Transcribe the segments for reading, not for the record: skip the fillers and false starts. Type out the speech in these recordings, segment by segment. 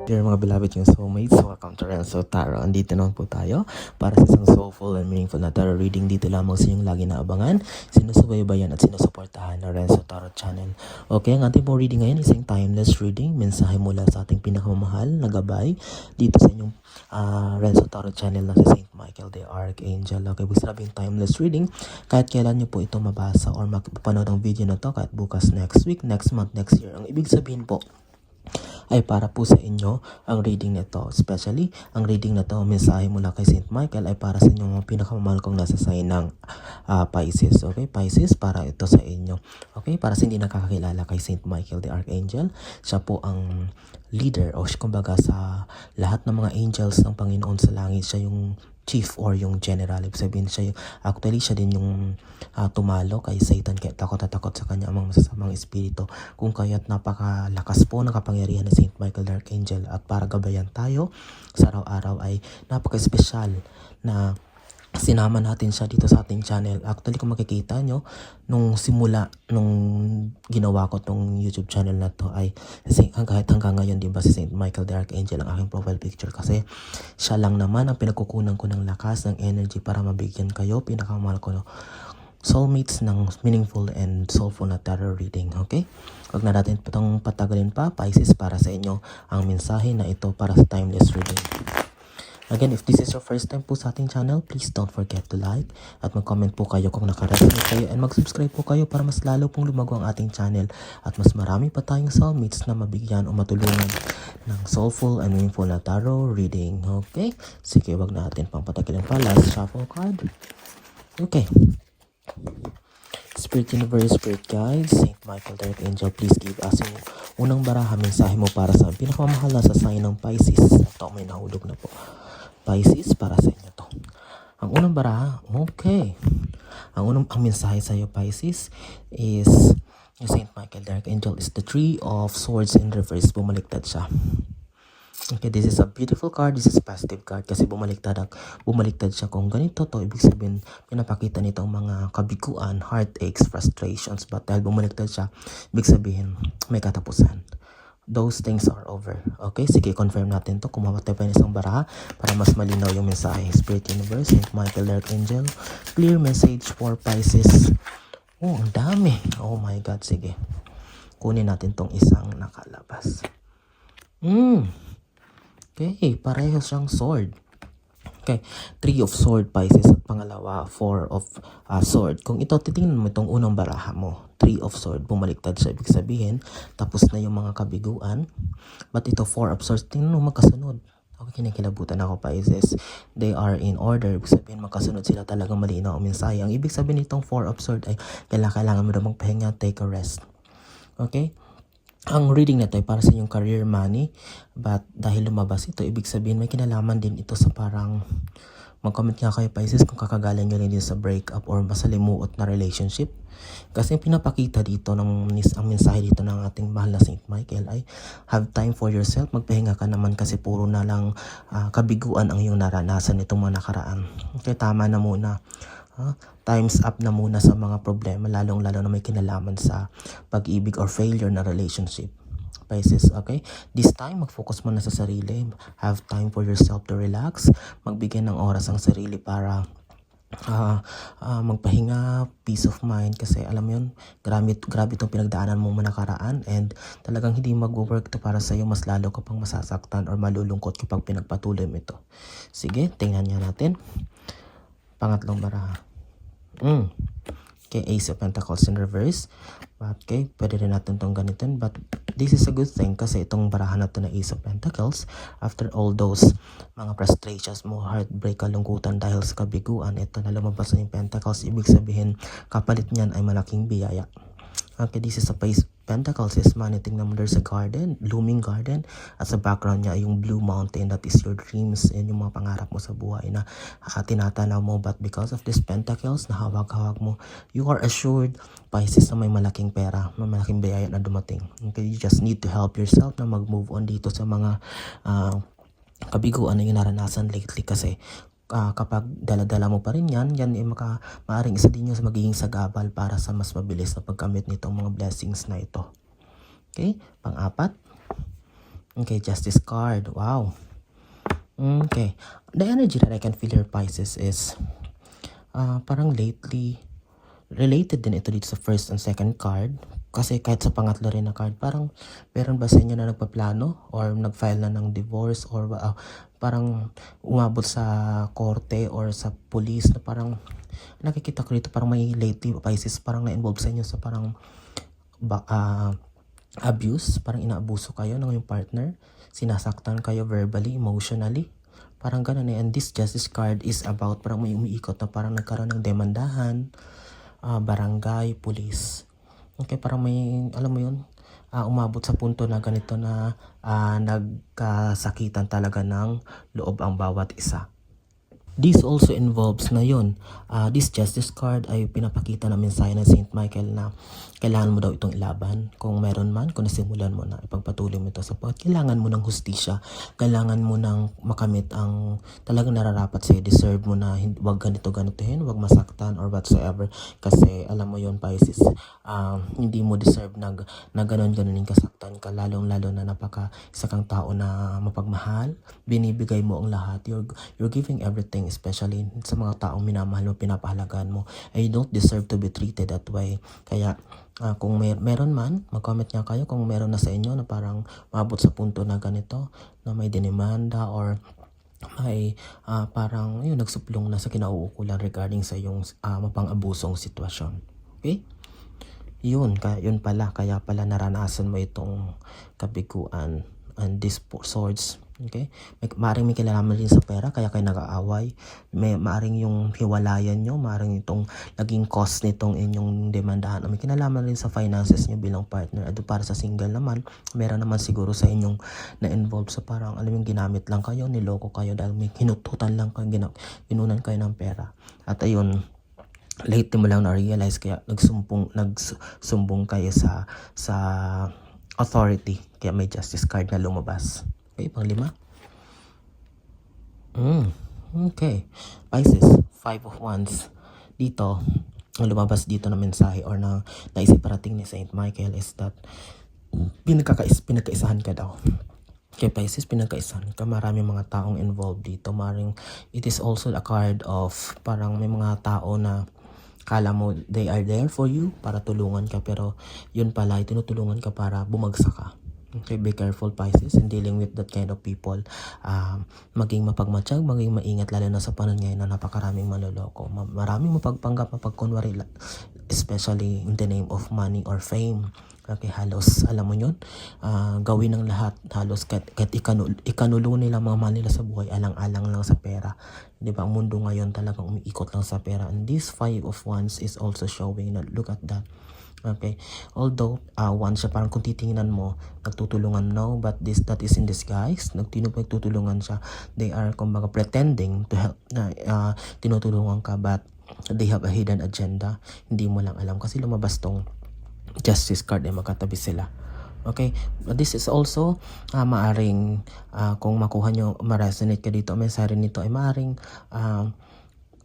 Dear mga beloved yung soulmates, welcome to Renzo Tarot. Andito naman po tayo para sa isang soulful and meaningful na tarot reading. Dito lamang sa inyong lagi naabangan, sinusubaybayan at sinusuportahan na Renzo Tarot Channel. Okay, ang ating pong reading ngayon is isang timeless reading. Mensahe mula sa ating pinakamamahal na gabay dito sa inyong Renzo Tarot Channel na si Saint Michael the Archangel. Okay, ibig sabihin timeless reading. Kahit kailan nyo po ito mabasa or mapapanood ang video na to, kahit bukas, next week, next month, next year. Ang ibig sabihin po ay para po sa inyo ang reading nito. Especially, ang reading na to, mensahe mula kay Saint Michael ay para sa inyong mga pinakamamahal kong nasa sign ng Pisces. Okay, Pisces, para ito sa inyo. Okay, para sa hindi nakakakilala kay Saint Michael the Archangel, siya po ang leader o kumbaga sa lahat ng mga angels ng Panginoon sa langit. Siya yung chief or yung general. Ibig sabihin actually siya din yung tumalo kay Satan, kaya takot at takot sa kanya ang mga masasamang espiritu. Kung kaya't napakalakas po ng kapangyarihan ng Saint Michael the Archangel, at para gabayan tayo sa araw-araw ay napaka-espesyal na sinama natin siya dito sa ating channel. Actually, kung makikita nyo, nung simula, nung ginawa ko tong YouTube channel na to ay kahit hanggang ngayon, di ba, si Saint Michael the Archangel ang aking profile picture, kasi siya lang naman ang pinagkukunan ko ng lakas, ng energy para mabigyan kayo, pinakamahal ko, soulmates, ng meaningful and soulful na tarot reading. Okay? Huwag na natin itong patagalin pa, Pisces, para sa inyo ang mensahe na ito para sa timeless reading. Again, if this is your first time po sa ating channel, please don't forget to like at mag-comment po kayo kung naka-resonate kayo, and mag-subscribe po kayo para mas lalo pong lumago ang ating channel at mas marami pa tayong soulmates na mabigyan o matulungan ng soulful and meaningful na tarot reading. Okay? Sige, wag natin pang patagalin pa. Last shuffle card. Okay. Spirit Universe, Spirit Guides, Saint Michael the Archangel, please give us yung unang baraha, mensahe mo para sa pinakamamahal na sa sign ng Pisces. Ito, may nahulog na po. Pisces, para sa inyo to. Ang unang baraha, okay. Ang mensahe sa iyo, Pisces, is yung Saint Michael the Archangel is the Three of Swords in reverse. Bumaliktad siya. Okay, this is a beautiful card. This is a positive card kasi bumaliktad siya. Kung ganito to, ibig sabihin pinapakita nito ang mga kabiguan, heartaches, frustrations. But dahil bumaliktad siya, ibig sabihin may katapusan. Those things are over. Okay, sige, confirm natin to. Kumuha tayo pa ng isang baraha para mas malinaw yung mensahe. Spirit Universe, Saint Michael the Archangel, clear message for Pisces. Oh, ang dami. Oh my God, sige. Kunin natin tong isang nakalabas. Okay, pareho siyang sword. Okay, 3 of sword, Pisces, at pangalawa 4 of sword. Kung ito, titingnan mo itong unang baraha mo, 3 of sword, bumaliktad siya, ibig sabihin tapos na yung mga kabiguan. But ito 4 of swords, tingnan mo magkasunod. Okay, kinikilabutan ako, Pisces. They are in order, ibig sabihin magkasunod sila, talagang malinaw ang mensahe. Ang ibig sabihin nitong 4 of sword ay kailangan mo na magpahinga, take a rest. Okay? Ang reading na ito ay para sa inyong career, money, but dahil lumabas ito, ibig sabihin may kinalaman din ito sa parang, mag-comment nga kayo, Pisces, kung kakagaling nyo rin din sa breakup or masalimuot na relationship. Kasi yung pinapakita dito, ang mensahe dito ng ating mahal na Saint Michael ay have time for yourself, magpahinga ka naman kasi puro na lang kabiguan ang iyong naranasan itong mga nakaraan. Okay, tama na muna. Time's up na muna sa mga problema, lalong-lalo na may kinalaman sa pag-ibig or failure na relationship, Pisces. Okay, this time mag-focus mo na sa sarili, have time for yourself to relax, magbigay ng oras ang sarili para magpahinga, peace of mind, kasi alam mo yun, grabe itong pinagdaanan mo nakaraan, and talagang hindi mag-work to para sa'yo, mas lalo ka pang masasaktan or malulungkot kapag pinagpatuloy mo ito. Sige, tingnan niya natin pangatlong baraha. Okay, Ace of Pentacles in reverse. Okay, pwede rin natin itong ganitin, but this is a good thing kasi itong barahan na ito na Ace of Pentacles, after all those mga frustrations mo, heartbreak, kalungkutan dahil sa kabiguan, ito na lumabas na yung Pentacles, ibig sabihin kapalit niyan ay malaking biyaya. Okay, this is a Pentacles is money. Tingnan mo, there's a garden, blooming garden, at sa background niya yung blue mountain, that is your dreams and yung mga pangarap mo sa buhay na tinatanaw mo. But because of this Pentacles na hawak-hawak mo, you are assured, Pisces, na may malaking pera, may malaking biyaya na dumating. Okay, you just need to help yourself na mag-move on dito sa mga kabiguan na yung naranasan lately, kasi kapag dala-dala mo pa rin yan ay maaaring isa din yung magiging sagabal para sa mas mabilis na pagkamit nitong mga blessings na ito. Okay, pang-apat. Okay, Justice card. Wow. Okay. The energy that I can feel here, Pisces, is parang lately, related din ito dito sa first and second card. Kasi kahit sa pangatlo rin na card, parang meron ba sa inyo na nagpaplano or nag-file na ng divorce or parang umabot sa korte or sa police na parang nakikita ko dito parang may lately Pisces parang na-involve sa inyo sa parang abuse, parang inaabuso kayo ng yung partner, sinasaktan kayo verbally, emotionally. Parang ganun eh. And this justice card is about parang may umiikot na parang nagkaroon ng demandahan, barangay, police. Okay, parang may, alam mo yun, umabot sa punto na ganito na nagkasakitan talaga ng loob ang bawat isa. This also involves na yun. This justice card ay pinapakita na mensahe ng Saint Michael na kailangan mo daw itong ilaban. Kung meron man, kung nasimulan mo na, ipagpatuloy mo ito sa pagkat kailangan mo ng hustisya. Kailangan mo ng makamit ang talagang nararapat sa'yo. Deserve mo na wag ganito-ganitohin, wag masaktan or whatsoever. Kasi alam mo yun, Pisces, hindi mo deserve na ganon-ganonin kasaktan ka. Lalong-lalo na isa kang tao na mapagmahal. Binibigay mo ang lahat. You're giving everything, especially sa mga taong minamahal mo, pinapahalagaan mo. I don't deserve to be treated that way. Kaya kung meron man, mag-comment nga kayo kung meron na sa inyo na parang maabot sa punto na ganito, na may dinimanda or may parang yun, nagsuplong na sa kinauukulan regarding sa yung mapang-abusong sitwasyon. Okay? Yun pala, kaya pala naranasan mo itong kabiguan and this swords. Okay? Maaaring may kinalaman din sa pera, kaya kayo nag-aaway. Maaaring yung hiwalayan nyo, maaaring itong naging cost nitong inyong demandahan. May kinalaman din sa finances nyo bilang partner. At para sa single naman, meron naman siguro sa inyong na-involve sa parang, alam yung ginamit lang kayo, niloko kayo dahil may hinututan lang kayo, ginunan kayo ng pera. At ayun, lately mo lang na-realize kaya nagsumbong kayo sa authority, kaya may justice card na lumabas. Okay, pang-5. Okay, Pisces, 5 of Wands. Dito, ang lumabas dito na mensahe or na naisip parating ni Saint Michael is that pinagkaisahan ka daw. Kay Pisces, pinagkaisahan ka. Maraming mga taong involved dito. It is also a card of parang may mga tao na kala mo they are there for you para tulungan ka, pero yun pala, tinutulungan ka para bumagsak ka. Okay, be careful, Pisces, in dealing with that kind of people. Maging mapagmatsyag, maging maingat, lalo na sa panahon ngayon na napakaraming manloloko. Maraming mapagpanggap, mapagkunwari, especially in the name of money or fame. Okay, halos, alam mo yun, gawin ng lahat, halos kahit ikanulo nila mga mahal nila sa buhay, alang-alang lang sa pera. Diba, ang mundo ngayon talagang umiikot lang sa pera. And this 5 of Wands is also showing na, look at that. Okay, although once siya parang kung titingnan mo nagtutulungan, no, but that is in disguise. Nagtutulungan siya, they are kumbaga pretending to help na tinutulungan ka, but they have a hidden agenda. Hindi mo lang alam kasi lumabas tong justice card ay magkatabi sila. Okay, this is also maaring kung makuha nyo, ma-resonate ka dito, mensahe nito ay maaring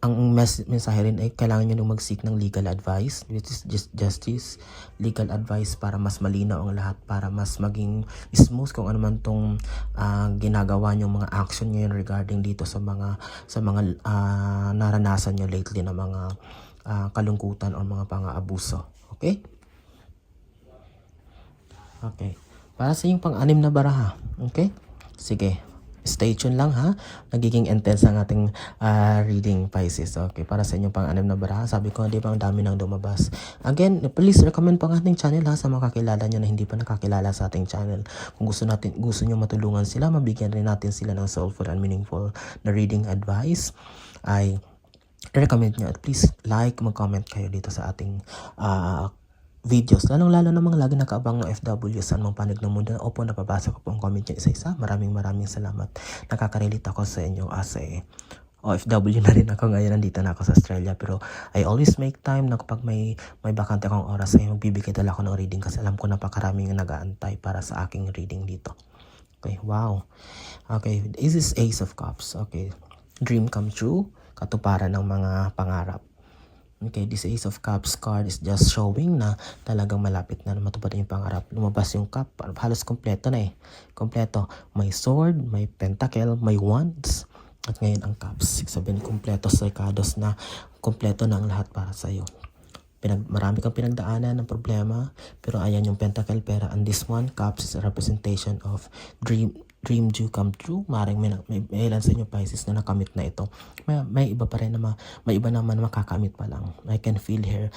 ang mensahe rin ay kailangan nyo nung mag-seek ng legal advice, which is justice, legal advice para mas malinaw ang lahat, para mas maging smooth kung ano man tong ginagawa nyo, mga action nyo yun regarding dito sa mga naranasan nyo lately na mga kalungkutan o mga pang-aabuso. Okay? Okay. Para sa yung pang-6 na baraha. Okay? Sige. Stay tuned lang ha. Nagiging intense ang ating reading, Pisces. Okay, para sa inyong pang-6 na baraha. Sabi ko, di ba ang dami nang lumabas. Again, please recommend pang ating channel ha sa mga kakilala nyo na hindi pa nakakilala sa ating channel. Kung gusto nyo matulungan sila, mabigyan rin natin sila ng soulful and meaningful na reading advice, ay recommend nyo. At please like, mag-comment kayo dito sa ating videos, lalong-lalo na mga lagi nakaabang ng FW saan mang panig ng mundo. Opo, napabasa ko po ang comment nyo isa-isa. Maraming salamat. Nakaka-relate ako sa inyo as a OFW na rin ako ngayon. Nandito na ako sa Australia, pero I always make time na kapag may bakante akong oras ay magbibigay talaga ako ng reading kasi alam ko napakaraming nag-aantay para sa aking reading dito. Okay, wow. Okay, this is Ace of Cups. Okay, dream come true, katuparan ng mga pangarap. Okay, this Ace of Cups card is just showing na talagang malapit na matupad yung pangarap. Lumabas yung cup, halos kompleto na eh. Kompleto. May sword, may pentacle, may wands, at ngayon ang cups. Sabihin, kompleto sarkados na kompleto na ang lahat para sa'yo. Marami kang pinagdaanan ng problema, pero ayan yung pentacle, pera, and this one, cups, is a representation of dream do come true. Maring may ilan sa inyo Pisces na nakamit na ito. May iba pa rin na may iba naman makakamit pa lang. I can feel here,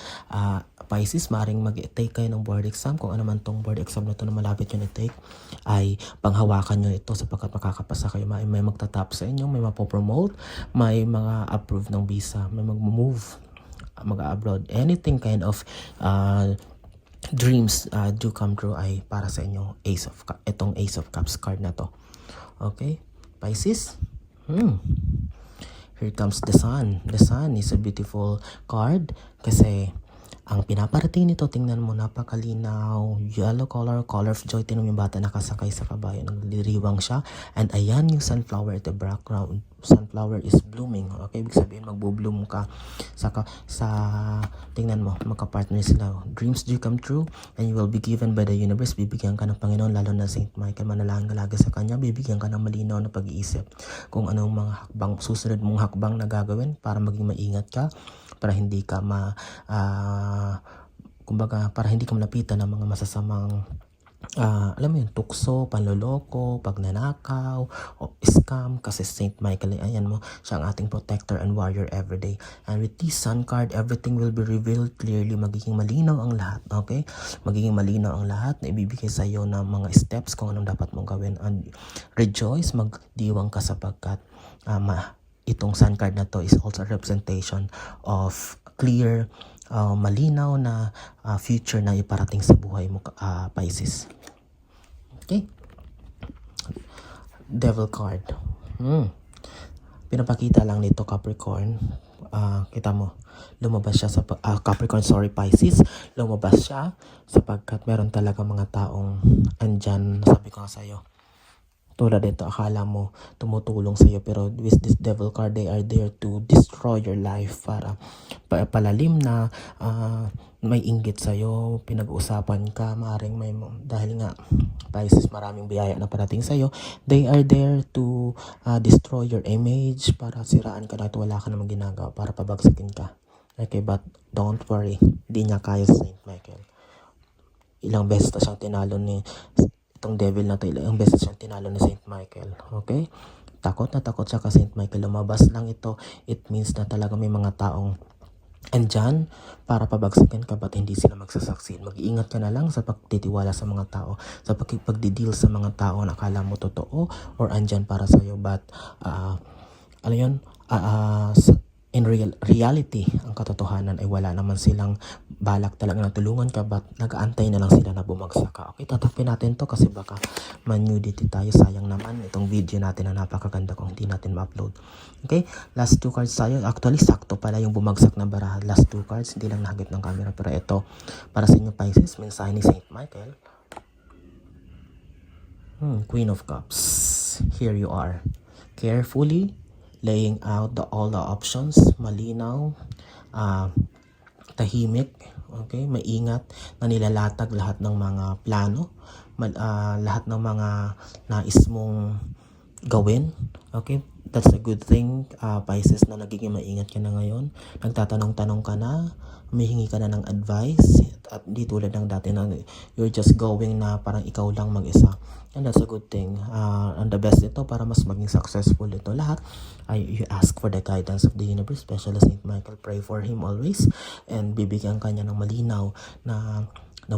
Pisces, maring mag-take kayo ng board exam. Kung ano man tong board exam na to na malapit yun i-take, ay panghawakan nyo ito sapagkat makakapasa kayo. May magtatap sa inyo, may mapopromote, may mga approve ng visa, may mag-move, mag-abroad, anything kind of dreams do come true ay para sa inyo itong Ace of Cups card na to. Okay, Pisces. Here comes the Sun. The Sun is a beautiful card kasi ang pinaparating nito, tingnan mo, napakalinaw, yellow color of joy. Tingnan mo yung bata nakasakay sa kabayo, nagliriwang siya. And ayan yung sunflower at the background. Sunflower is blooming. Okay, ibig sabihin magbo-bloom ka sa tingnan mo, magka-partner sila. Dreams do come true and you will be given by the universe. Bibigyan ka ng Panginoon, lalo na Saint Michael. Manalangin ka lagi sa kanya. Bibigyan ka ng malinaw na pag-iisip kung anong mga hakbang, susunod mong hakbang na gagawin para maging maingat ka, para hindi ka kumbaga, para hindi ka malapitan ng mga masasamang alam mo yun, tukso, panloloko, pagnanakaw, o scam, kasi Saint Michael, ayan mo, siya ang ating protector and warrior everyday. And with this Sun card, everything will be revealed clearly. Magiging malinaw ang lahat, okay? Magiging malinaw ang lahat na ibibigay sa iyo ng mga steps kung anong dapat mong gawin. And rejoice, magdiwang ka sapagkat itong Sun card na to is also a representation of clear, malinaw na future na iparating sa buhay mo, Pisces. Okay? Devil card. Pinapakita lang nito, Capricorn. Kita mo, lumabas siya sa Capricorn, Pisces. Lumabas siya sapagkat meron talaga mga taong andyan, sabi ko nga sa'yo. Tulad dito, akala mo tumutulong sa'yo, pero with this devil card, they are there to destroy your life, para palalim na may inggit sa'yo, pinag-uusapan ka, maaaring may, dahil nga Pisces, maraming biyaya na parating sa'yo, they are there to destroy your image, para siraan ka na at wala ka namang ginagawa, para pabagsakin ka. Okay, but don't worry, di niya kaya sa Saint Michael. Ilang beses na siyang tinalo ni itong devil na to, ilang beses siyang tinalo ni Saint Michael. Okay? Takot na takot siya kasi Saint Michael. Lumabas lang ito, it means na talaga may mga taong andyan para pabagsakin ka, but hindi sila magsasucceed. Mag-iingat ka na lang sa pagtitiwala sa mga tao, sa pagdideal sa mga tao na akala mo totoo or andyan para sa'yo, but ano yun, in reality, ang katotohanan ay wala naman silang balak talaga na tulungan ka, but nag-aantay na lang sila na bumagsak ka. Okay, tatapin natin to kasi baka man-nudity tayo. Sayang naman itong video natin na napakaganda kung hindi natin ma-upload. Okay, last 2 cards tayo. Actually, sakto pala yung bumagsak na baraha. Last 2 cards, hindi lang nahagip ng camera, pero ito, para sa inyo Pisces, mensahe ni Saint Michael. Queen of Cups. Here you are. Carefully laying out all the options, malinaw, tahimik, okay, maingat na nilalatag lahat ng mga plano, lahat ng mga nais mong gawin. Okay, that's a good thing, Pisces, na nagiging maingat ka na ngayon. Nagtatanong-tanong ka na, humihingi ka na ng advice, at di tulad ng dati na you're just going na parang ikaw lang mag-isa. And that's a good thing. And the best ito, para mas maging successful ito lahat, you ask for the guidance of the universe, especially Saint Michael. Pray for him always, and bibigyan ka niya ng malinaw na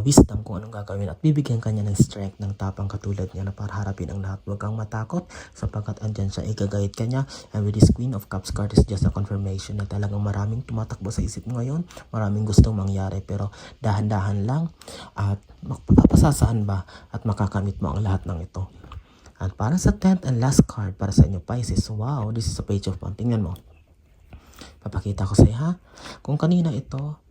wisdom kung anong gagawin, at bibigyan ka niya ng strength, ng tapang katulad niya na para harapin ang lahat. Huwag kang matakot sapagkat andyan siya, i-guide ka niya. And with this Queen of Cups card is just a confirmation na talagang maraming tumatakbo sa isip mo ngayon, maraming gustong mangyari, pero dahan-dahan lang at mapapasasaan ba at makakamit mo ang lahat ng ito. At para sa 10th and last card para sa inyo Pisces, wow, this is a Page of Wands. Tingnan mo, papakita ko sa iyo, ha, kung kanina ito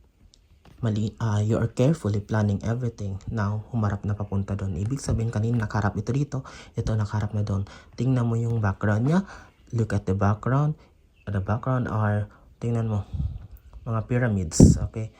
you are carefully planning everything. Now, humarap na papunta doon. Ibig sabihin, kanina nakaharap ito dito, ito nakaharap na doon. Tingnan mo yung background niya. Look at the background. The background are, tingnan mo, mga pyramids, okay?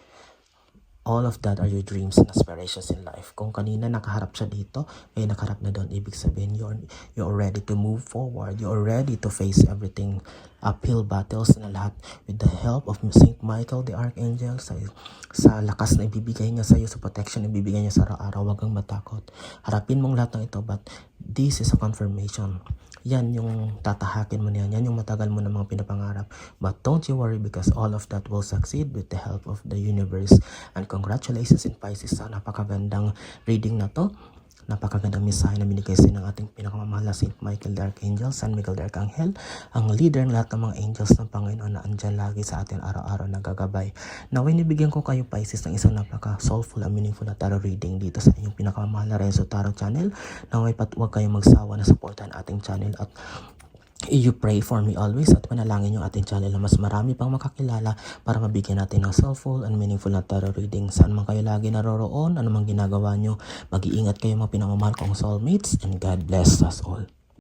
All of that are your dreams and aspirations in life. Kung kanina nakaharap siya dito, may nakaharap na doon. Ibig sabihin, you're ready to move forward. You're ready to face everything, uphill battles na lahat with the help of Saint Michael the Archangel, sa lakas na ibibigay niya sa iyo, sa protection na ibibigay niya sa araw-araw. Huwag kang matakot. Harapin mong lahat ng ito, but this is a confirmation. Yan yung tatahakin mo niyan. Yan yung matagal mo na mga pinapangarap. But don't you worry, because all of that will succeed with the help of the universe. And congratulations in Pisces sa napakagandang reading na to. Napakagandang mensahe na binigay sa ng ating pinakamamahal na Saint Michael the Archangel, San Miguel the Archangel, ang leader ng lahat ng mga angels ng Panginoon na andyan lagi sa atin araw-araw na gagabay. Naway nibigyan ko kayo, Pisces, ng isang napaka-soulful and meaningful na tarot reading dito sa inyong pinakamamahal na Renzo Tarot Channel. Naway huwag kayong magsawa na supportan ating channel at you pray for me always at panalangin yung ating channel na mas marami pang makakilala para mabigyan natin ng soulful and meaningful na tarot reading. Saan man kayo lagi naroroon, ano mang ginagawa nyo, mag-iingat kayo mga pinamamahal kong soulmates, and God bless us all.